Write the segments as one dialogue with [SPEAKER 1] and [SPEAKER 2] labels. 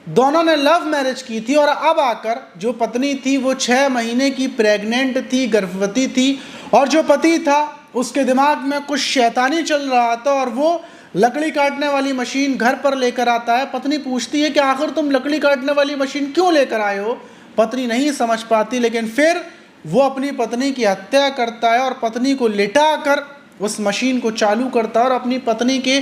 [SPEAKER 1] दोनों ने love marriage की थी और अब आकर जो पत्नी थी वो 6 महीने की प्रेग्नेंट थी, गर्भवती थी, और जो पति था उसके दिमाग में कुछ शैतानी चल रहा था और वो लकड़ी काटने वाली मशीन घर पर लेकर आता है। पत्नी पूछती है कि आखिर तुम लकड़ी काटने वाली मशीन क्यों लेकर आए हो। पत्नी नहीं समझ पाती, लेकिन फिर वो अपनी पत्नी की हत्या करता है और पत्नी को लिटा कर उस मशीन को चालू करता है और अपनी पत्नी के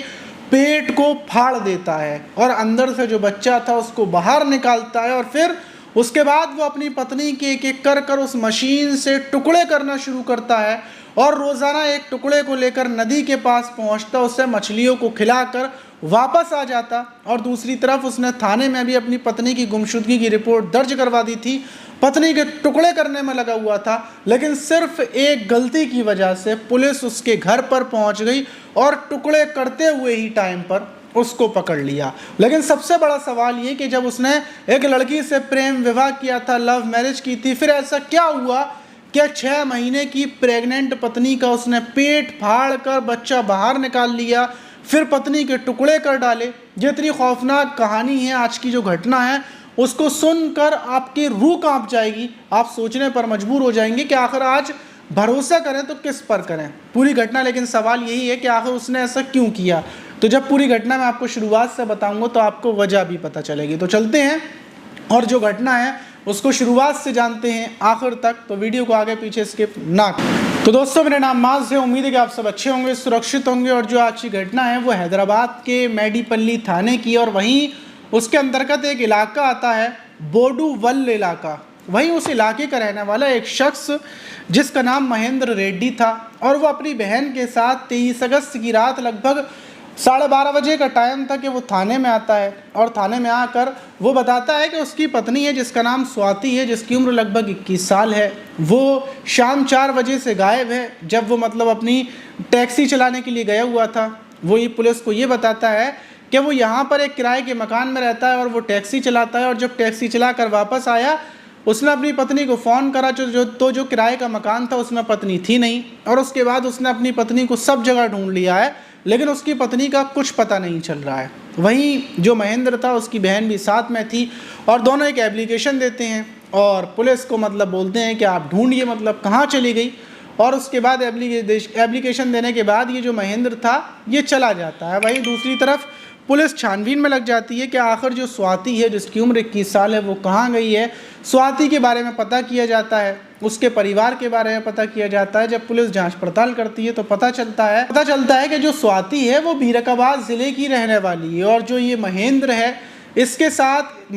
[SPEAKER 1] पेट को फाड़ देता है और अंदर से जो बच्चा था उसको बाहर निकालता है। और फिर उसके बाद वो अपनी पत्नी के एक एक कर उस मशीन से टुकड़े करना शुरू करता है और रोज़ाना एक टुकड़े को लेकर नदी के पास पहुंचता, उससे मछलियों को खिलाकर वापस आ जाता। और दूसरी तरफ उसने थाने में भी अपनी पत्नी की गुमशुदगी की रिपोर्ट दर्ज करवा दी थी, पत्नी के टुकड़े करने में लगा हुआ था, लेकिन सिर्फ एक गलती की वजह से पुलिस उसके घर पर पहुंच गई और टुकड़े करते हुए ही टाइम पर उसको पकड़ लिया। लेकिन सबसे बड़ा सवाल ये कि जब उसने एक लड़की से प्रेम विवाह किया था, लव मैरिज की थी, फिर ऐसा क्या हुआ कि 6 महीने की प्रेग्नेंट पत्नी का उसने पेट फाड़ कर बच्चा बाहर निकाल लिया, फिर पत्नी के टुकड़े कर डाले। ये इतनी खौफनाक कहानी है, आज की जो घटना है उसको सुनकर आपकी रूह कांप जाएगी। आप सोचने पर मजबूर हो जाएंगे कि आखिर आज भरोसा करें तो किस पर करें पूरी घटना। लेकिन सवाल यही है कि आखिर उसने ऐसा क्यों किया। तो जब पूरी घटना मैं आपको शुरुआत से बताऊंगा तो आपको वजह भी पता चलेगी। तो चलते हैं और जो घटना है उसको शुरुआत से जानते हैं आखिर तक, तो वीडियो को आगे पीछे स्किप ना करें। तो दोस्तों, मेरा नाम माज है, उम्मीद है कि आप सब अच्छे होंगे, सुरक्षित होंगे। और जो आज की घटना है वो हैदराबाद के मेडीपल्ली थाने की, और वहीं उसके अंतर्गत एक इलाका आता है बोडूवल इलाका। वहीं उस इलाके का रहने वाला एक शख्स जिसका नाम महेंद्र रेड्डी था, और वो अपनी बहन के साथ 23 अगस्त की रात लगभग 12:30 बजे का टाइम था कि वो थाने में आता है। और थाने में आकर वो बताता है कि उसकी पत्नी है जिसका नाम स्वाति है, जिसकी उम्र लगभग 21 साल है, वो शाम 4 बजे से गायब है। जब वो अपनी टैक्सी चलाने के लिए गया हुआ था, वो ये पुलिस को ये बताता है कि वो यहाँ पर एक किराए के मकान में रहता है और वो टैक्सी चलाता है। और जब टैक्सी चलाकर वापस आया, उसने अपनी पत्नी को फ़ोन करा, जो किराए का मकान था उसमें पत्नी थी नहीं। और उसके बाद उसने अपनी पत्नी को सब जगह ढूंढ लिया है, लेकिन उसकी पत्नी का कुछ पता नहीं चल रहा है। वहीं जो महेंद्र था उसकी बहन भी साथ में थी, और दोनों एक एप्लीकेशन देते हैं और पुलिस को बोलते हैं कि आप ढूंढिए कहाँ चली गई। और उसके बाद एप्लीकेशन देने के बाद ये जो महेंद्र था ये चला जाता है। वहीं दूसरी तरफ पुलिस छानबीन में लग जाती है कि आखिर जो स्वाति है जिसकी उम्र 21 साल है वो कहाँ गई है। स्वाति के बारे में पता किया जाता है, उसके परिवार के बारे में पता किया जाता है। जब पुलिस जांच पड़ताल करती है तो पता चलता है कि जो स्वाति है वो बीरकाबाद ज़िले की रहने वाली है, और जो ये महेंद्र है इसके साथ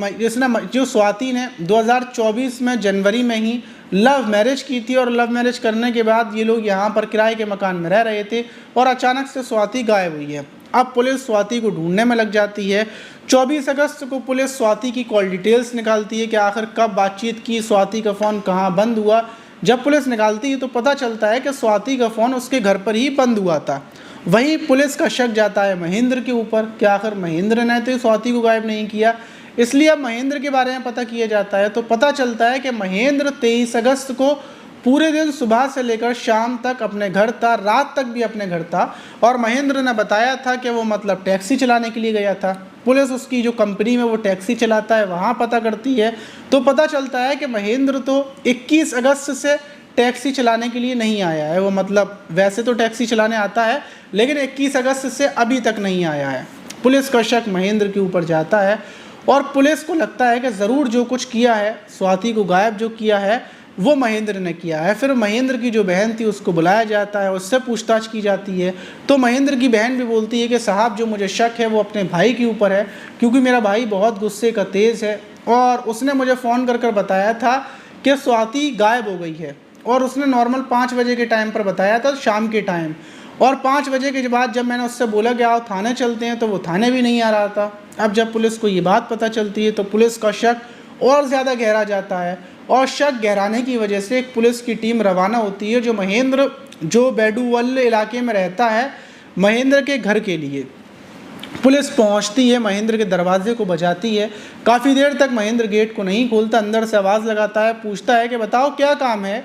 [SPEAKER 1] जो स्वाति ने 2024 में जनवरी में ही लव मैरिज की थी। और लव मैरिज करने के बाद ये लोग यहाँ पर किराए के मकान में रह रहे थे और अचानक से स्वाति गायब हुई है। अब पुलिस स्वाति को ढूंढने में लग जाती है। 24 अगस्त को पुलिस स्वाति की कॉल डिटेल्स निकालती है कि आखिर कब बातचीत की, स्वाति का फ़ोन कहाँ बंद हुआ। जब पुलिस निकालती है तो पता चलता है कि स्वाति का फ़ोन उसके घर पर ही बंद हुआ था। वहीं पुलिस का शक जाता है महेंद्र के ऊपर कि आखिर महेंद्र ने तो स्वाति को गायब नहीं किया, इसलिए अब महेंद्र के बारे में पता किया जाता है। तो पता चलता है कि महेंद्र 23 अगस्त को पूरे दिन सुबह से लेकर शाम तक अपने घर था, रात तक भी अपने घर था। और महेंद्र ने बताया था कि वो टैक्सी चलाने के लिए गया था। पुलिस उसकी जो कंपनी में वो टैक्सी चलाता है वहाँ पता करती है, तो पता चलता है कि महेंद्र तो 21 अगस्त से टैक्सी चलाने के लिए नहीं आया है। वो वैसे तो टैक्सी चलाने आता है, लेकिन 21 अगस्त से अभी तक नहीं आया है। पुलिस का शक महेंद्र के ऊपर जाता है और पुलिस को लगता है कि ज़रूर जो कुछ किया है, स्वाति को गायब जो किया है वो महेंद्र ने किया है। फिर महेंद्र की जो बहन थी उसको बुलाया जाता है, उससे पूछताछ की जाती है। तो महेंद्र की बहन भी बोलती है कि साहब जो मुझे शक है वो अपने भाई के ऊपर है, क्योंकि मेरा भाई बहुत गुस्से का तेज़ है और उसने मुझे फ़ोन कर बताया था कि स्वाति गायब हो गई है। और उसने नॉर्मल 5 बजे के टाइम पर बताया था, शाम के टाइम। और 5 बजे के बाद जब मैंने उससे बोला कि आओ थाने चलते हैं, तो वो थाने भी नहीं आ रहा था। अब जब पुलिस को ये बात पता चलती है तो पुलिस का शक और ज़्यादा गहरा जाता है, और शक गहराने की वजह से एक पुलिस की टीम रवाना होती है जो महेंद्र जो बेडूवल इलाके में रहता है महेंद्र के घर के लिए। पुलिस पहुंचती है, महेंद्र के दरवाजे को बजाती है। काफ़ी देर तक महेंद्र गेट को नहीं खोलता, अंदर से आवाज़ लगाता है, पूछता है कि बताओ क्या काम है।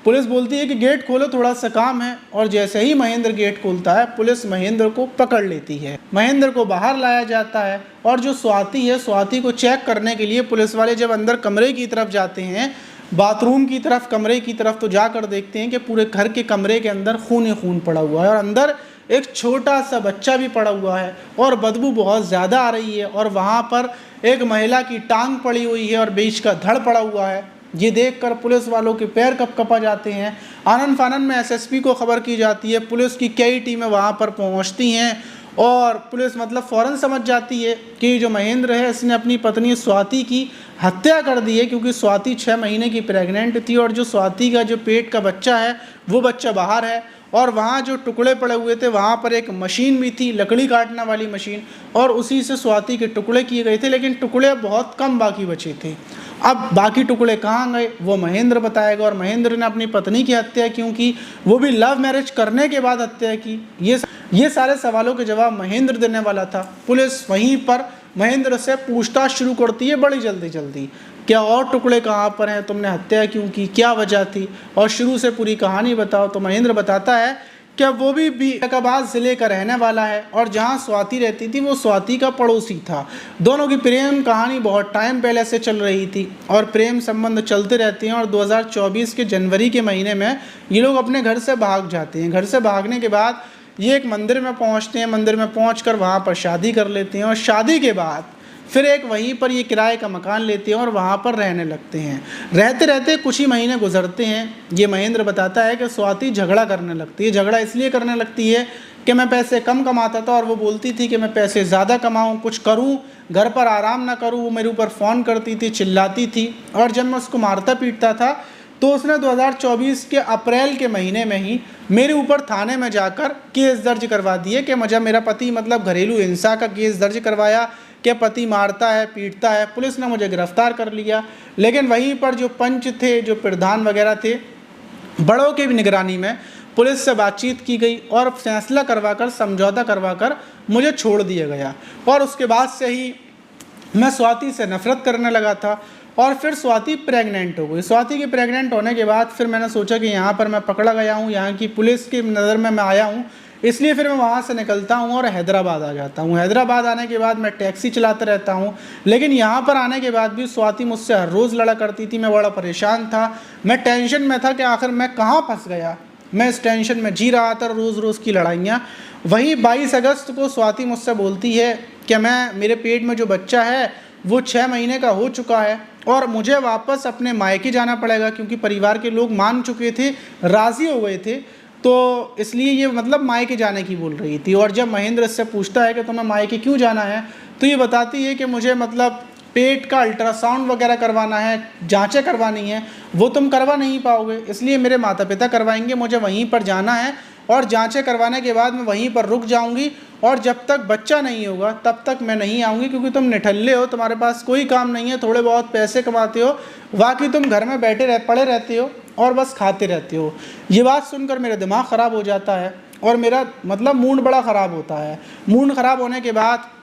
[SPEAKER 1] पुलिस बोलती है कि गेट खोलो, थोड़ा सा काम है। और जैसे ही महेंद्र गेट खोलता है, पुलिस महेंद्र को पकड़ लेती है। महेंद्र को बाहर लाया जाता है और जो स्वाति है, स्वाति को चेक करने के लिए पुलिस वाले जब अंदर कमरे की तरफ जाते हैं, बाथरूम की तरफ, कमरे की तरफ, तो जाकर देखते हैं कि पूरे घर के कमरे के अंदर खून ही खून पड़ा हुआ है और अंदर एक छोटा सा बच्चा भी पड़ा हुआ है और बदबू बहुत ज़्यादा आ रही है। और वहाँ पर एक महिला की टांग पड़ी हुई है और बीच का धड़ पड़ा हुआ है। ये देखकर पुलिस वालों के पैर कपकपा जाते हैं। आनन फानन में एसएसपी को खबर की जाती है। पुलिस की कई टीमें वहाँ पर पहुँचती हैं और पुलिस मतलब फ़ौरन समझ जाती है कि जो महेंद्र है, इसने अपनी पत्नी स्वाति की हत्या कर दी है, क्योंकि स्वाति 6 महीने की प्रेग्नेंट थी और जो स्वाति का जो पेट का बच्चा है, वो बच्चा बाहर है। और वहाँ जो टुकड़े पड़े हुए थे, वहाँ पर एक मशीन भी थी, लकड़ी काटने वाली मशीन, और उसी से स्वाति के टुकड़े किए गए थे, लेकिन टुकड़े बहुत कम बाकी बचे थे। अब बाकी टुकड़े कहाँ गए वो महेंद्र बताएगा। और महेंद्र ने अपनी पत्नी की हत्या क्यों की, वो भी लव मैरिज करने के बाद हत्या की, ये सारे सवालों के जवाब महेंद्र देने वाला था। पुलिस वहीं पर महेंद्र से पूछताछ शुरू करती है बड़ी जल्दी, क्या और टुकड़े कहाँ पर हैं, तुमने हत्या क्यों की, क्या वजह थी, और शुरू से पूरी कहानी बताओ। तो महेंद्र बताता है कि वो भी औरंगाबाद ज़िले का रहने वाला है और जहाँ स्वाति रहती थी वो स्वाति का पड़ोसी था। दोनों की प्रेम कहानी बहुत टाइम पहले से चल रही थी और प्रेम संबंध चलते रहते हैं। और 2024 के जनवरी के महीने में ये लोग अपने घर से भाग जाते हैं। घर से भागने के बाद ये एक मंदिर में पहुँचते हैं। मंदिर में पहुँचकर वहाँ पर शादी कर लेते हैं और शादी के बाद फिर एक वहीं पर ये किराए का मकान लेते हैं और वहाँ पर रहने लगते हैं। रहते रहते कुछ ही महीने गुजरते हैं। ये महेंद्र बताता है कि स्वाति झगड़ा करने लगती है। झगड़ा इसलिए करने लगती है कि मैं पैसे कम कमाता था और वो बोलती थी कि मैं पैसे ज़्यादा कमाऊँ, कुछ करूँ, घर पर आराम ना करूँ। वो मेरे ऊपर फ़ोन करती थी, चिल्लाती थी। और जब मैं उसको मारता पीटता था तो उसने 2024 के अप्रैल के महीने में ही मेरे ऊपर थाने में जाकर केस दर्ज करवा दिए कि मुझे मेरा पति मतलब घरेलू हिंसा का केस दर्ज करवाया कि पति मारता है, पीटता है। पुलिस ने मुझे गिरफ्तार कर लिया, लेकिन वहीं पर जो पंच थे, जो प्रधान वगैरह थे, बड़ों की निगरानी में पुलिस से बातचीत की गई और फैसला करवाकर, समझौता करवाकर मुझे छोड़ दिया गया। और उसके बाद से ही मैं स्वाति से नफरत करने लगा था। और फिर स्वाति प्रेग्नेंट हो गई। स्वाति के प्रेग्नेंट होने के बाद फिर मैंने सोचा कि यहाँ पर मैं पकड़ा गया हूँ, यहाँ की पुलिस की नज़र में मैं आया हूँ, इसलिए फिर मैं वहाँ से निकलता हूँ और हैदराबाद आ जाता हूँ। हैदराबाद आने के बाद मैं टैक्सी चलाता रहता हूँ, लेकिन यहाँ पर आने के बाद भी स्वाति मुझसे हर रोज़ लड़ा करती थी। मैं बड़ा परेशान था, मैं टेंशन में था कि आखिर मैं कहाँ फंस गया। मैं इस टेंशन में जी रहा था, रोज़ रोज़ की लड़ाइयाँ। वहीं 22 अगस्त को स्वाति मुझसे बोलती है कि मेरे पेट में जो बच्चा है वो 6 महीने का हो चुका है और मुझे वापस अपने मायके जाना पड़ेगा, क्योंकि परिवार के लोग मान चुके थे, राज़ी हो गए थे, तो इसलिए ये मतलब मायके जाने की बोल रही थी। और जब महेंद्र इससे पूछता है कि तुम्हें मायके क्यों जाना है, तो ये बताती है कि मुझे मतलब पेट का अल्ट्रासाउंड वगैरह करवाना है, जांचें करवानी है, वो तुम करवा नहीं पाओगे, इसलिए मेरे माता पिता करवाएंगे, मुझे वहीं पर जाना है और जांचें करवाने के बाद मैं वहीं पर रुक जाऊंगी और जब तक बच्चा नहीं होगा तब तक मैं नहीं आऊँगी, क्योंकि तुम निठल्ले हो, तुम्हारे पास कोई काम नहीं है, थोड़े बहुत पैसे कमाते हो, बाकी तुम घर में पड़े रहते हो और बस खाते रहते हो। ये बात सुनकर मेरा दिमाग ख़राब हो जाता है और मेरा मतलब मूड बड़ा ख़राब होता है। मूड ख़राब होने के बाद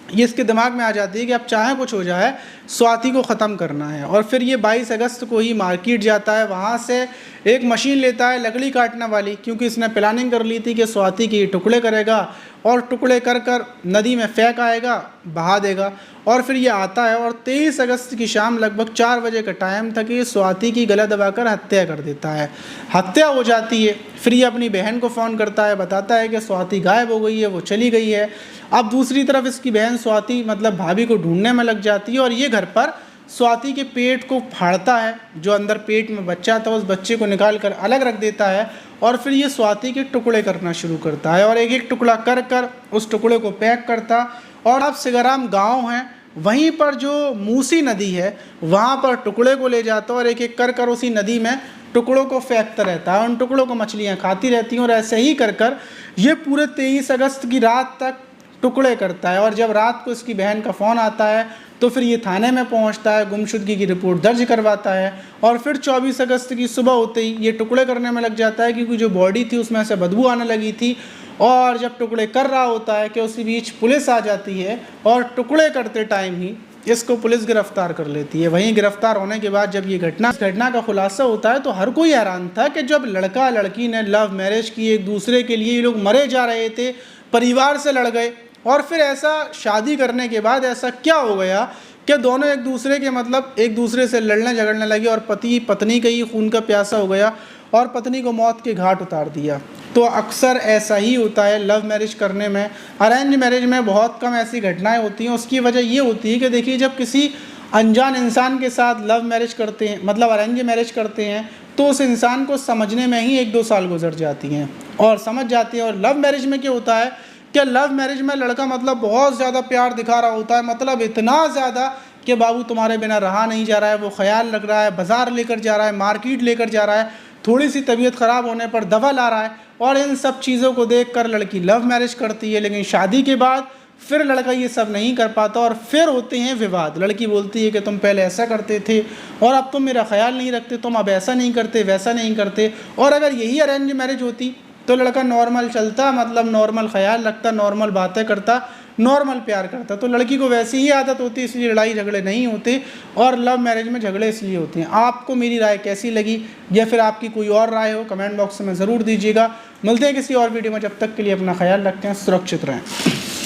[SPEAKER 1] ये इसके दिमाग में आ जाती है कि अब चाहे कुछ हो जाए, स्वाति को ख़त्म करना है। और फिर ये 22 अगस्त को ही मार्केट जाता है, वहाँ से एक मशीन लेता है लकड़ी काटने वाली, क्योंकि इसने प्लानिंग कर ली थी कि स्वाति के टुकड़े करेगा और टुकड़े कर कर नदी में फेंक आएगा, बहा देगा। और फिर ये आता है और 23 अगस्त की शाम लगभग 4 बजे का टाइम था कि स्वाति की गला दबाकर हत्या कर देता है। हत्या हो जाती है। फिर ये अपनी बहन को फ़ोन करता है, बताता है कि स्वाति गायब हो गई है, वो चली गई है। अब दूसरी तरफ इसकी बहन स्वाति मतलब भाभी को ढूंढने में लग जाती है और ये घर पर स्वाति के पेट को फाड़ता है, जो अंदर पेट में बच्चा था उस बच्चे को निकाल कर अलग रख देता है और फिर ये स्वाति के टुकड़े करना शुरू करता है और एक एक टुकड़ा कर कर उस टुकड़े को पैक करता। और अब सिगाराम गांव है, वहीं पर जो मूसी नदी है वहाँ पर टुकड़े को ले जाता और एक एक कर कर उसी नदी में टुकड़ों को फेंकता रहता है। उन टुकड़ों को मछलियाँ खाती रहती हैं और ऐसे ही कर कर ये पूरे 23 अगस्त की रात तक टुकड़े करता है। और जब रात को इसकी बहन का फ़ोन आता है तो फिर ये थाने में पहुंचता है, गुमशुदगी की रिपोर्ट दर्ज करवाता है और फिर 24 अगस्त की सुबह होते ही ये टुकड़े करने में लग जाता है, क्योंकि जो बॉडी थी उसमें से बदबू आने लगी थी। और जब टुकड़े कर रहा होता है कि उसी बीच पुलिस आ जाती है और टुकड़े करते टाइम ही इसको पुलिस गिरफ्तार कर लेती है। वहीं गिरफ्तार होने के बाद जब ये घटना का खुलासा होता है तो हर कोई हैरान था कि जब लड़का लड़की ने लव मैरिज की, एक दूसरे के लिए ये लोग मरे जा रहे थे, परिवार से लड़ गए, और फिर ऐसा शादी करने के बाद ऐसा क्या हो गया कि दोनों एक दूसरे के मतलब एक दूसरे से लड़ने झगड़ने लगे और पति पत्नी का ही खून का प्यासा हो गया और पत्नी को मौत के घाट उतार दिया। तो अक्सर ऐसा ही होता है लव मैरिज करने में। अरेंज मैरिज में बहुत कम ऐसी घटनाएं होती हैं। उसकी वजह ये होती है कि देखिए, जब किसी अनजान इंसान के साथ लव मैरिज करते हैं, मतलब अरेंज मैरिज करते हैं, तो उस इंसान को समझने में ही 1-2 साल गुजर जाती हैं और समझ जाती हैं। और लव मैरिज में क्या होता है कि लव मैरिज में लड़का मतलब बहुत ज़्यादा प्यार दिखा रहा होता है, मतलब इतना ज़्यादा कि बाबू तुम्हारे बिना रहा नहीं जा रहा है, वो ख्याल रख रहा है, बाज़ार लेकर जा रहा है, मार्केट लेकर जा रहा है, थोड़ी सी तबीयत ख़राब होने पर दवा ला रहा है। और इन सब चीज़ों को देखकर लड़की लव मैरिज करती है। लेकिन शादी के बाद फिर लड़का ये सब नहीं कर पाता और फिर होते हैं विवाद। लड़की बोलती है कि तुम पहले ऐसा करते थे और अब तुम मेरा ख्याल नहीं रखते, तुम अब ऐसा नहीं करते, वैसा नहीं करते। और अगर यही अरेंज मैरिज होती तो लड़का नॉर्मल चलता, मतलब नॉर्मल ख्याल रखता, नॉर्मल बातें करता, नॉर्मल प्यार करता। तो लड़की को वैसी ही आदत होती, इसलिए लड़ाई झगड़े नहीं होते और लव मैरिज में झगड़े इसलिए होते हैं। आपको मेरी राय कैसी लगी या फिर आपकी कोई और राय हो, कमेंट बॉक्स में ज़रूर दीजिएगा। मिलते हैं किसी और वीडियो में, जब तक के लिए अपना ख्याल रखते हैं, सुरक्षित रहें।